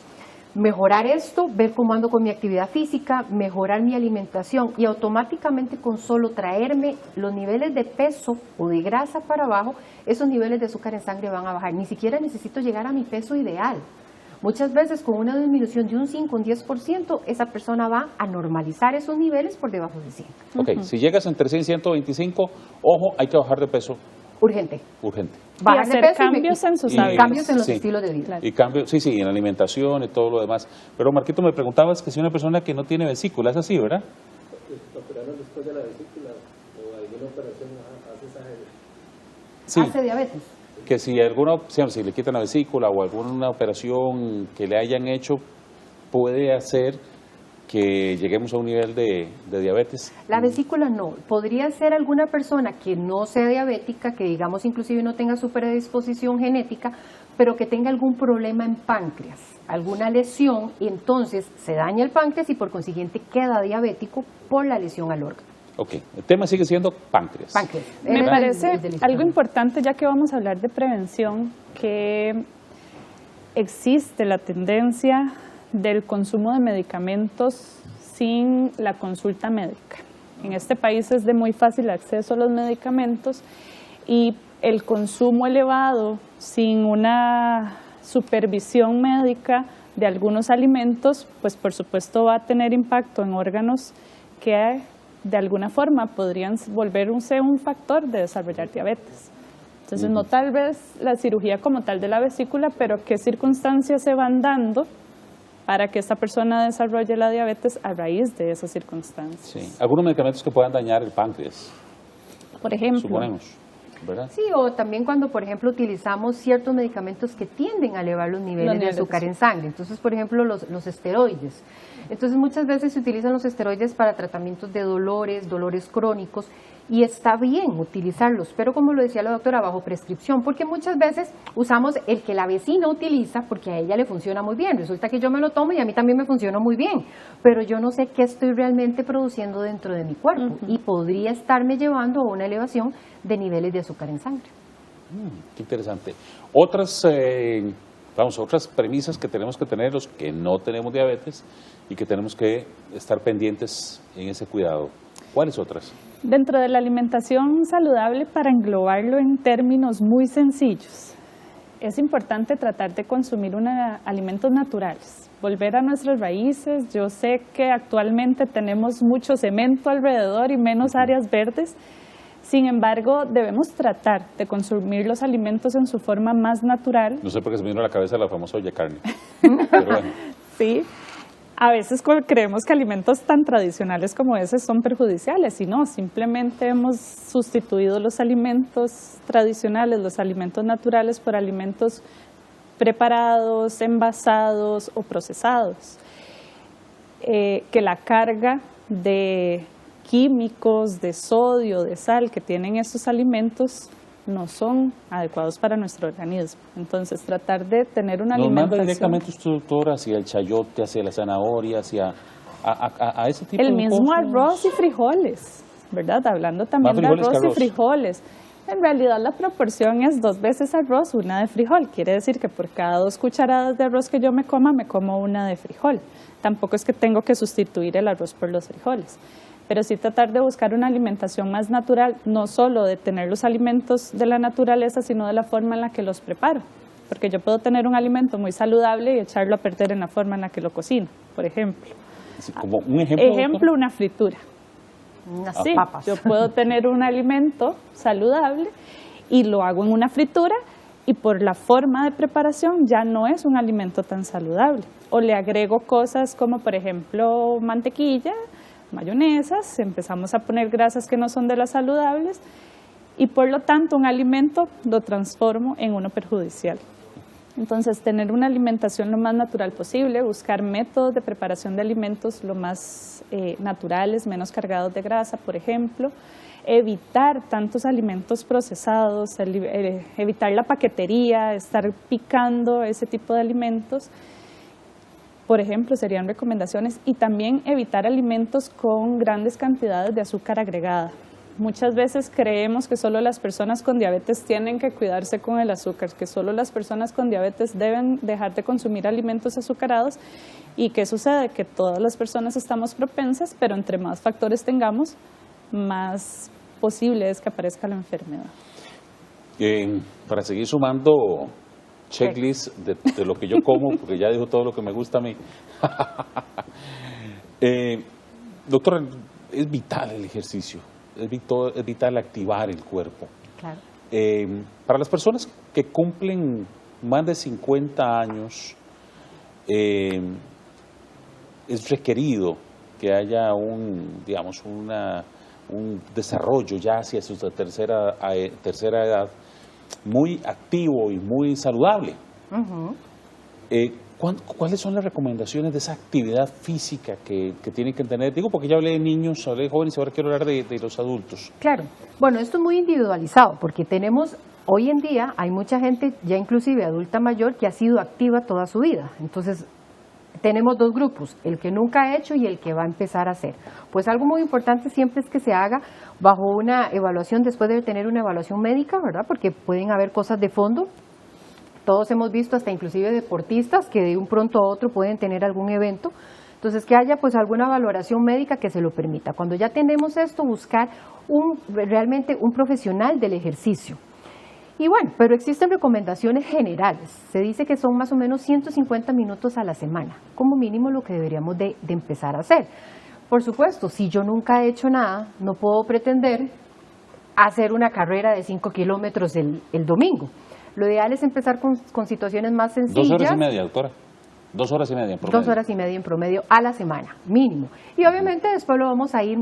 S2: Mejorar esto, ver cómo ando con mi actividad física, mejorar mi alimentación y automáticamente con solo traerme los niveles de peso o de grasa para abajo, esos niveles de azúcar en sangre van a bajar. Ni siquiera necesito llegar a mi peso ideal. Muchas veces con una disminución de un 5, un 10%, esa persona va a normalizar esos niveles por debajo de 100.
S1: Ok, si llegas entre 100 y 125, ojo, hay que bajar de peso
S2: Urgente.
S1: urgente.
S2: Bajar
S3: hacer
S2: de peso
S3: cambios en sus hábitos.
S2: Cambios en los
S1: Sí.
S2: estilos de vida.
S3: Claro.
S1: Y cambio, sí, en la alimentación y todo lo demás. Pero Marquito, me preguntabas que si una persona que no tiene vesícula, es así, ¿verdad?
S4: Operaron después de la vesícula o alguna operación hace esa.
S1: Sí,
S2: Hace diabetes.
S1: que si si le quitan la vesícula o alguna operación que le hayan hecho, puede hacer que lleguemos a un nivel de diabetes.
S2: La vesícula no. Podría ser alguna persona que no sea diabética, que digamos inclusive no tenga su predisposición genética, pero que tenga algún problema en páncreas, alguna lesión, y entonces se daña el páncreas y por consiguiente queda diabético por la lesión al órgano.
S1: Ok, el tema sigue siendo páncreas.
S2: Páncreas.
S3: Me
S2: Era
S3: parece
S2: el del
S3: algo
S2: histrógeno.
S3: importante, ya que vamos a hablar de prevención, que existe la tendencia del consumo de medicamentos sin la consulta médica. En este país es de muy fácil acceso a los medicamentos y el consumo elevado sin una supervisión médica de algunos alimentos, pues por supuesto va a tener impacto en órganos que de alguna forma podrían volverse un factor de desarrollar diabetes. Entonces, no tal vez la cirugía como tal de la vesícula, pero qué circunstancias se van dando para que esta persona desarrolle la diabetes a raíz de esas circunstancias.
S1: Sí, algunos medicamentos que puedan dañar el páncreas,
S3: Por ejemplo,
S1: suponemos, ¿verdad?
S2: Sí, o también cuando, por ejemplo, utilizamos ciertos medicamentos que tienden a elevar los niveles de
S3: niveles de
S2: azúcar en sangre. Entonces, por ejemplo, los esteroides. Entonces, muchas veces se utilizan los esteroides para tratamientos de dolores crónicos, y está bien utilizarlos, pero como lo decía la doctora, bajo prescripción, porque muchas veces usamos el que la vecina utiliza porque a ella le funciona muy bien. Resulta que yo me lo tomo y a mí también me funciona muy bien, pero yo no sé qué estoy realmente produciendo dentro de mi cuerpo y podría estarme llevando a una elevación de niveles de azúcar en sangre.
S1: Qué interesante. Otras premisas que tenemos que tener los que no tenemos diabetes y que tenemos que estar pendientes en ese cuidado. ¿Cuáles otras?
S3: Dentro de la alimentación saludable, para englobarlo en términos muy sencillos, es importante tratar de consumir alimentos naturales, volver a nuestras raíces. Yo sé que actualmente tenemos mucho cemento alrededor y menos áreas verdes. Sin embargo, debemos tratar de consumir los alimentos en su forma más natural.
S1: No sé por qué se me vino a la cabeza la famosa olla carne. Pero bueno.
S3: Sí, a veces creemos que alimentos tan tradicionales como ese son perjudiciales y no, simplemente hemos sustituido los alimentos tradicionales, los alimentos naturales por alimentos preparados, envasados o procesados. Que la carga de químicos, de sodio, de sal que tienen estos alimentos no son adecuados para nuestro organismo. Entonces, tratar de tener una alimentación...
S1: ¿Nos manda directamente usted, doctor, hacia el chayote, hacia la zanahoria, hacia a ese tipo de cosas?
S3: El mismo arroz y frijoles, ¿verdad? Hablando también de arroz y frijoles. En realidad la proporción es 2 veces arroz, 1 de frijol. Quiere decir que por cada 2 cucharadas de arroz que yo me como 1 de frijol. Tampoco es que tengo que sustituir el arroz por los frijoles. Pero sí tratar de buscar una alimentación más natural, no solo de tener los alimentos de la naturaleza, sino de la forma en la que los preparo. Porque yo puedo tener un alimento muy saludable y echarlo a perder en la forma en la que lo cocino, por ejemplo.
S1: ¿Como un ejemplo?
S3: Ejemplo, una fritura.
S2: Unas
S3: Sí,
S2: papas.
S3: yo puedo tener un alimento saludable y lo hago en una fritura y por la forma de preparación ya no es un alimento tan saludable. O le agrego cosas como, por ejemplo, mantequilla, mayonesas, empezamos a poner grasas que no son de las saludables y por lo tanto un alimento lo transformo en uno perjudicial. Entonces, tener una alimentación lo más natural posible, buscar métodos de preparación de alimentos lo más naturales, menos cargados de grasa, por ejemplo, evitar tantos alimentos procesados, evitar la paquetería, estar picando ese tipo de alimentos. Por ejemplo, serían recomendaciones, y también evitar alimentos con grandes cantidades de azúcar agregada. Muchas veces creemos que solo las personas con diabetes tienen que cuidarse con el azúcar, que solo las personas con diabetes deben dejar de consumir alimentos azucarados. ¿Y qué sucede? Que todas las personas estamos propensas, pero entre más factores tengamos, más posible es que aparezca la enfermedad.
S1: Para seguir sumando checklist de lo que yo como, porque ya dijo todo lo que me gusta a mí. Doctora, es vital el ejercicio, es vital activar el cuerpo.
S2: Claro.
S1: Para las personas que cumplen más de 50 años, es requerido que haya un desarrollo ya hacia su tercera edad, muy activo y muy saludable. ¿Cuáles son las recomendaciones de esa actividad física que tienen que tener? Digo, porque ya hablé de niños, hablé de jóvenes y ahora quiero hablar de los adultos.
S2: Claro. Bueno, esto es muy individualizado porque tenemos, hoy en día, hay mucha gente, ya inclusive adulta mayor, que ha sido activa toda su vida. Entonces, tenemos 2 grupos, el que nunca ha hecho y el que va a empezar a hacer. Pues algo muy importante siempre es que se haga bajo una evaluación, después de tener una evaluación médica, ¿verdad? Porque pueden haber cosas de fondo. Todos hemos visto hasta inclusive deportistas que de un pronto a otro pueden tener algún evento. Entonces, que haya pues alguna valoración médica que se lo permita. Cuando ya tenemos esto, buscar realmente un profesional del ejercicio. Y bueno, pero existen recomendaciones generales. Se dice que son más o menos 150 minutos a la semana, como mínimo lo que deberíamos de empezar a hacer. Por supuesto, si yo nunca he hecho nada, no puedo pretender hacer una carrera de 5 kilómetros el domingo. Lo ideal es empezar con situaciones más sencillas.
S1: 2 horas y media, doctora. 2 horas y media en promedio.
S2: 2 horas y media en promedio a la semana, mínimo. Y obviamente después lo vamos a ir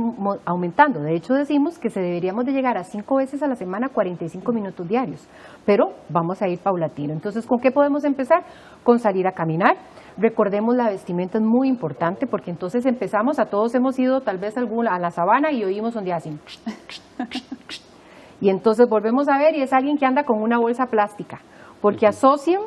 S2: aumentando. De hecho, decimos que deberíamos de llegar a 5 veces a la semana, 45 minutos diarios. Pero vamos a ir paulatino. Entonces, ¿con qué podemos empezar? Con salir a caminar. Recordemos, la vestimenta es muy importante porque entonces empezamos, a todos hemos ido tal vez a la sabana y oímos un día así. Y entonces volvemos a ver y es alguien que anda con una bolsa plástica, porque asocian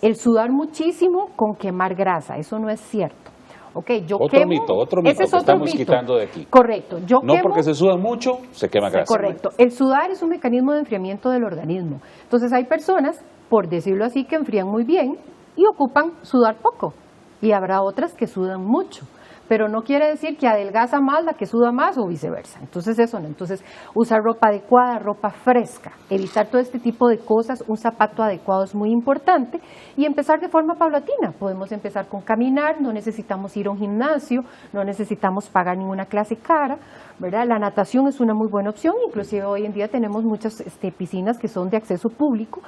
S2: el sudar muchísimo con quemar grasa. Eso no es cierto. Okay, yo
S1: otro
S2: quemo,
S1: mito
S2: ese es
S1: que
S2: otro
S1: estamos
S2: mito.
S1: Quitando de aquí.
S2: Correcto. Yo
S1: no
S2: quemo,
S1: porque se suda mucho, se quema grasa.
S2: Correcto. El sudar es un mecanismo de enfriamiento del organismo. Entonces hay personas, por decirlo así, que enfrían muy bien y ocupan sudar poco. Y habrá otras que sudan mucho. Pero no quiere decir que adelgaza más la que suda más o viceversa. Entonces eso no. Entonces usar ropa adecuada, ropa fresca, evitar todo este tipo de cosas, un zapato adecuado es muy importante y empezar de forma paulatina. Podemos empezar con caminar, no necesitamos ir a un gimnasio, no necesitamos pagar ninguna clase cara, ¿verdad? La natación es una muy buena opción, inclusive hoy en día tenemos muchas piscinas que son de acceso público,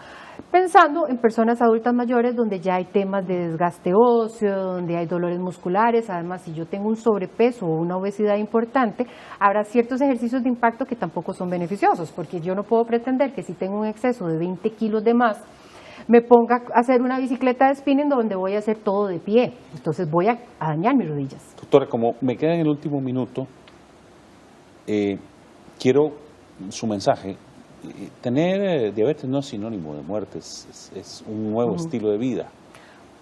S2: pensando en personas adultas mayores donde ya hay temas de desgaste óseo, donde hay dolores musculares. Además, si yo tengo un sobrepeso o una obesidad importante, habrá ciertos ejercicios de impacto que tampoco son beneficiosos, porque yo no puedo pretender que si tengo un exceso de 20 kilos de más, me ponga a hacer una bicicleta de spinning donde voy a hacer todo de pie. Entonces voy a dañar mis rodillas.
S1: Doctora, como me queda en el último minuto, quiero su mensaje. Tener diabetes no es sinónimo de muerte, es un nuevo estilo de vida.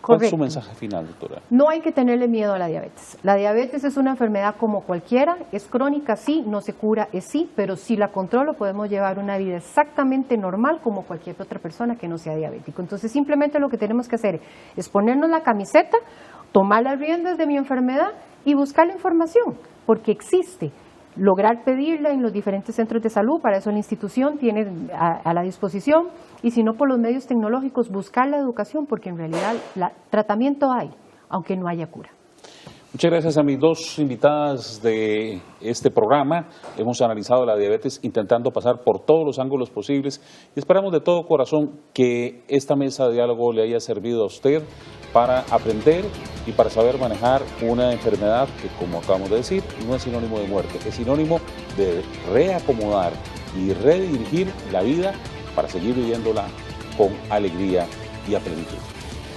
S1: ¿Cuál es su mensaje final, doctora?
S2: No hay que tenerle miedo a la diabetes. La diabetes es una enfermedad como cualquiera, es crónica, sí, no se cura, es sí, pero si la controlo podemos llevar una vida exactamente normal como cualquier otra persona que no sea diabético. Entonces simplemente lo que tenemos que hacer es ponernos la camiseta, tomar las riendas de mi enfermedad y buscar la información, porque existe. Lograr pedirla en los diferentes centros de salud, para eso la institución tiene a la disposición, y si no por los medios tecnológicos, buscar la educación, porque en realidad tratamiento hay, aunque no haya cura.
S1: Muchas gracias a mis 2 invitadas de este programa. Hemos analizado la diabetes intentando pasar por todos los ángulos posibles y esperamos de todo corazón que esta mesa de diálogo le haya servido a usted para aprender y para saber manejar una enfermedad que, como acabamos de decir, no es sinónimo de muerte, es sinónimo de reacomodar y redirigir la vida para seguir viviéndola con alegría y a plenitud.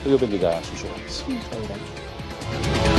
S1: Que Dios bendiga sus hogares.
S2: Muchas gracias.